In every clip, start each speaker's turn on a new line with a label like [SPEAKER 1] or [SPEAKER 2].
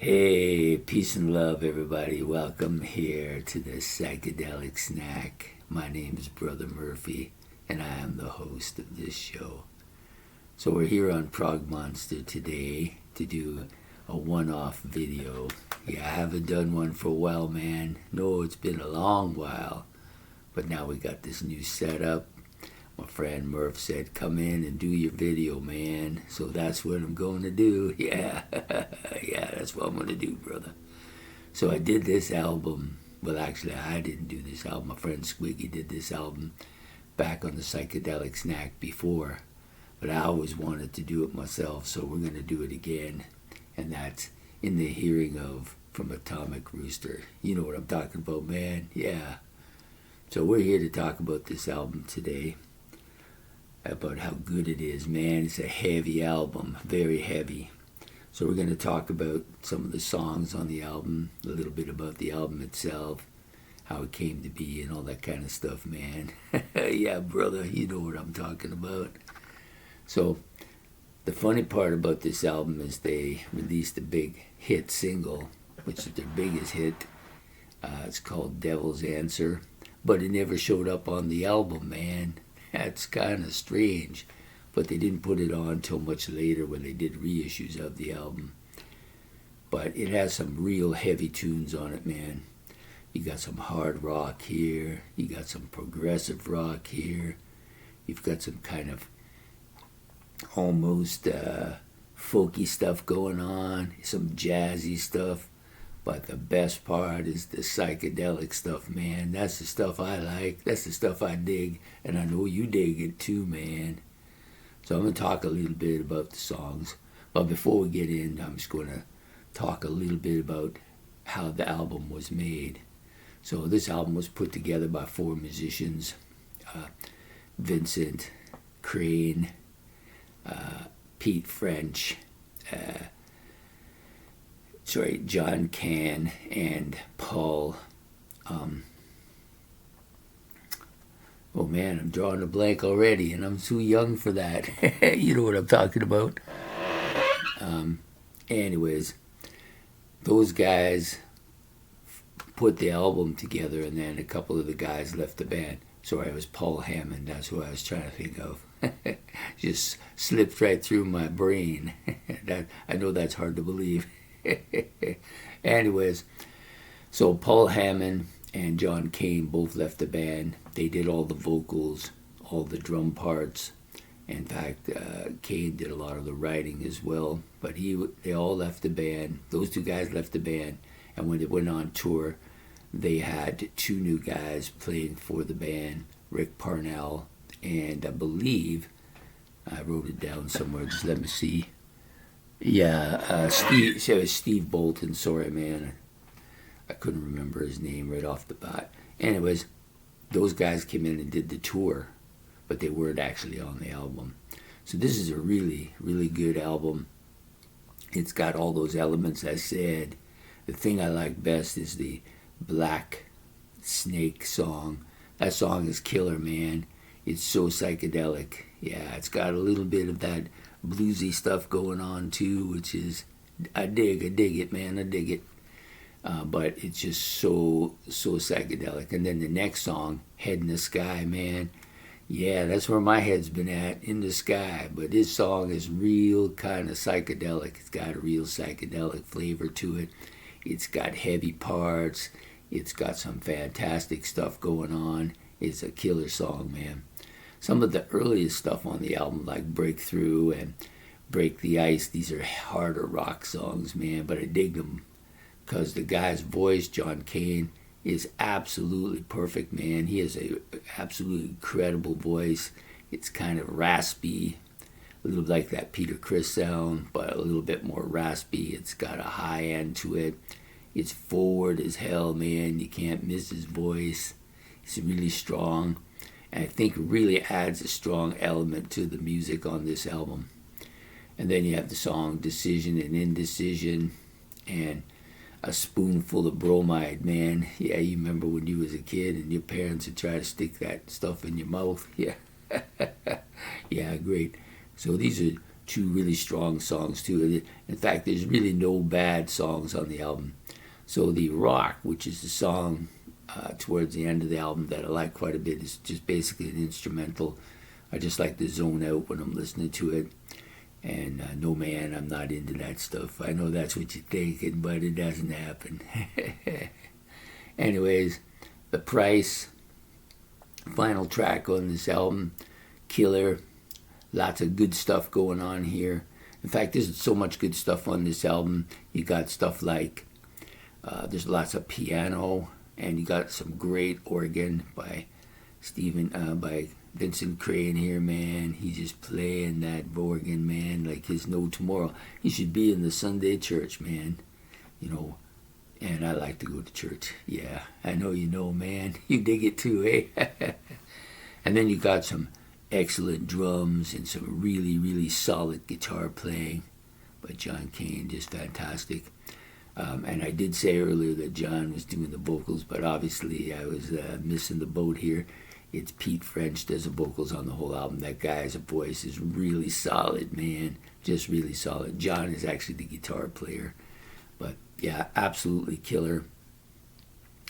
[SPEAKER 1] Hey, peace and love, everybody. Welcome here to the Psychedelic Snack. My name is Brother Murphy, and I am the host of this show. So we're here on Prog Monster today to do a one-off video. Yeah, I haven't done one for a while, man. No, it's been a long while. But now we got this new setup. My friend Murph said, come in and do your video, man. So that's what I'm going to do. Yeah, yeah, that's what I'm going to do, brother. So I did this album. Well, actually, I didn't do this album. My friend Squiggy did this album back on the Psychedelic Snack before. But I always wanted to do it myself, so we're going to do it again. And that's In the Hearing of from Atomic Rooster. You know what I'm talking about, man. Yeah. So we're here to talk about this album today. About how good it is, man. It's a heavy album, very heavy. So we're going to talk about some of the songs on the album, a little bit about the album itself, how it came to be, and all that kind of stuff, man. Yeah, brother, you know what I'm talking about. So the funny part about this album is they released a big hit single, which is their biggest hit. It's called Devil's Answer, but it never showed up on the album, man. That's kind of strange, but they didn't put it on till much later when they did reissues of the album. But it has some real heavy tunes on it, man. You got some hard rock here, you got some progressive rock here, you've got some kind of almost folky stuff going on, some jazzy stuff. But the best part is the psychedelic stuff, man. That's the stuff I like. That's the stuff I dig. And I know you dig it too, man. So I'm going to talk a little bit about the songs. But before we get in, I'm just going to talk a little bit about how the album was made. So this album was put together by 4 musicians. Vincent Crane, Pete French, John Can, and Paul. Oh man, I'm drawing a blank already, and I'm too young for that. You know what I'm talking about. Anyways, those guys put the album together, and then a couple of the guys left the band. Sorry, it was Paul Hammond. That's who I was trying to think of. Just slipped right through my brain. I know that's hard to believe. Anyways, so Paul Hammond and John Cane both left the band. They did all the vocals, all the drum parts. In fact, Cane did a lot of the writing as well. But they all left the band. Those 2 guys left the band. And when they went on tour, they had 2 new guys playing for the band, Rick Parnell, and I believe, I wrote it down somewhere, just let me see. Yeah, Steve Bolton. Sorry, man. I couldn't remember his name right off the bat. Anyways, those guys came in and did the tour, but they weren't actually on the album. So this is a really, really good album. It's got all those elements I said. The thing I like best is the Black Snake song. That song is killer, man. It's so psychedelic. Yeah, it's got a little bit of that bluesy stuff going on too, which is, I dig it, man, I dig it. But it's just so psychedelic. And then the next song, Head in the Sky, man. Yeah, that's where my head's been at, in the sky. But this song is real kind of psychedelic. It's got a real psychedelic flavor to it. It's got heavy parts. It's got some fantastic stuff going on. It's a killer song, man. Some of the earliest stuff on the album, like Breakthrough and Break the Ice, these are harder rock songs, man, but I dig them because the guy's voice, John Cane, is absolutely perfect, man. He has a absolutely incredible voice. It's kind of raspy, a little like that Peter Criss sound, but a little bit more raspy. It's got a high end to it. It's forward as hell, man. You can't miss his voice. It's really strong. And I think really adds a strong element to the music on this album. And then you have the song Decision and Indecision and A Spoonful of Bromide, man. Yeah, you remember when you was a kid and your parents would try to stick that stuff in your mouth? Yeah. Yeah, great. So these are two really strong songs too. In fact, there's really no bad songs on the album. So the Rock, which is the song towards the end of the album that I like quite a bit, is just basically an instrumental. I just like to zone out when I'm listening to it. And no, man, I'm not into that stuff. I know that's what you're thinking, but it doesn't happen. Anyways, The Price, final track on this album, killer. Lots of good stuff going on here. In fact, there's so much good stuff on this album. You got stuff like, there's lots of piano, and you got some great organ by by Vincent Crane here, man. He's just playing that organ, man, like his no tomorrow. He should be in the Sunday church, man. You know, and I like to go to church. Yeah, I know you know, man. You dig it too, eh? And then you got some excellent drums and some really, really solid guitar playing by John Cain, just fantastic. And I did say earlier that John was doing the vocals, but obviously I was missing the boat here. It's Pete French does the vocals on the whole album. That guy's voice is really solid, man. Just really solid. John is actually the guitar player. But yeah, absolutely killer.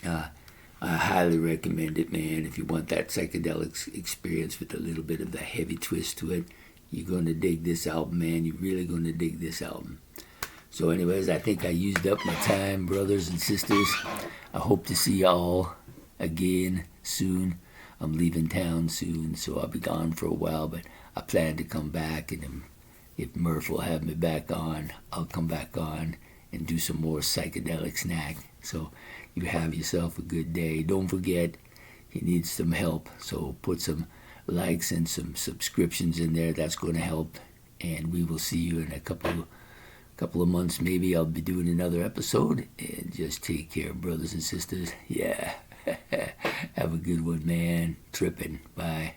[SPEAKER 1] I highly recommend it, man. If you want that psychedelic experience with a little bit of the heavy twist to it, you're going to dig this album, man. You're really going to dig this album. So anyways, I think I used up my time, brothers and sisters. I hope to see y'all again soon. I'm leaving town soon, so I'll be gone for a while, but I plan to come back, and if Murph will have me back on, I'll come back on and do some more psychedelic snack. So you have yourself a good day. Don't forget, you need some help, so put some likes and some subscriptions in there. That's going to help, and we will see you in a couple of months. Maybe I'll be doing another episode, and just take care, brothers and sisters. Yeah. Have a good one, man. Tripping. Bye.